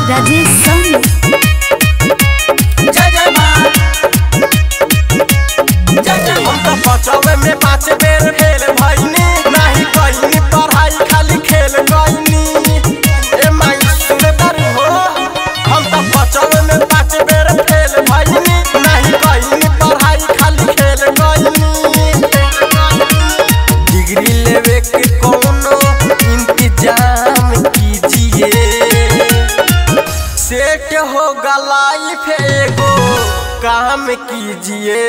राजेश सोनी। जय जय मां जय जय। हम तो बचावे में 5 बेर फेल भइनी, नहीं कहीं पढ़ाई खाली खेल गइनी। ए माई सुने बारी हो, हम तो बचावे में 5 बेर फेल भइनी, नहीं कहीं पढ़ाई खाली खेल गइनी। डिग्री लेवे के कोनो इंतजाम कीजिए, सेट होगा लाइफ एगो काम कीजिए।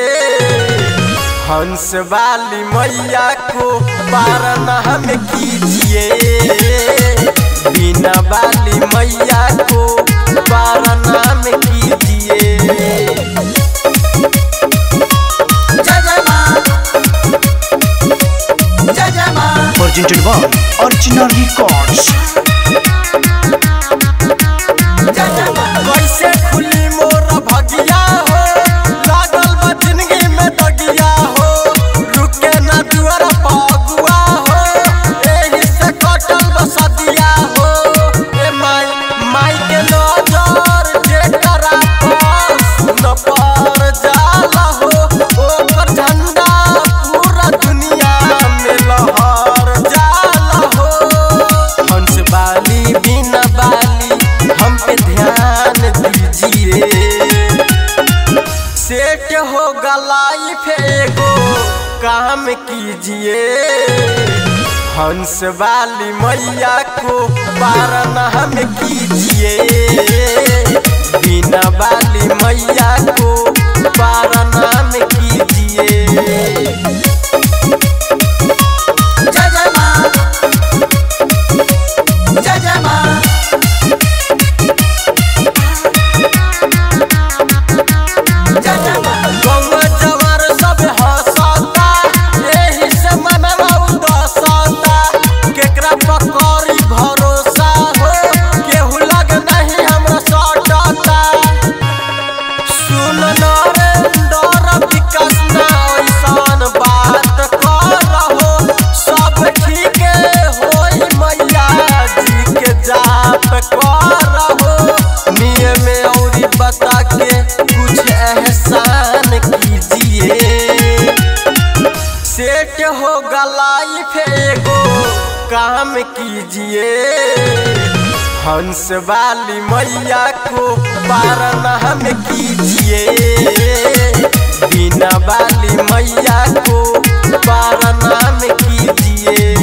हंस वाली मैया को पारनाम कीजिए, बीना वाली मैया को पारनाम कीजिए। जय जय मां जय जय मां। Presented by Original Records। कैसे खुली मोर भगिया हो, लागल बा जिंदगी में दगिया हो। रुके ना दुआर पगुआ हो, एही से कटल बा सदिया हो। ए माई के नजर जेकरा पर न पर जाला हो, ओकर झंडा पूरा दुनिया में लहर जाला हो। हंस वाली बीना वाली हम पे ध्यान दीजिए, सेट होगा लाइफ एगो काम कीजिए। हंस वाली मैया को पारनाम कीजिए, बीना वाली मैया को पारनाम कीजिए। जय जय मां जय जय मां। गौवा जवार सब हंसता, एही से मनवा उदासता। केकरा पर करी भरोसा हो, केहू लग नहीं हमरा सटता। सुन नरेंद्र विकास ना ऐसन बात करहो, सब ठीक होई मैया जी के जाप करहो। नियम औरी बता के कुछ एहसान कीजिए, सेट होगा लाइफ एगो काम कीजिए। हंस वाली मैया को पारनाम कीजिए, बीना वाली मैया को पारनाम कीजिए।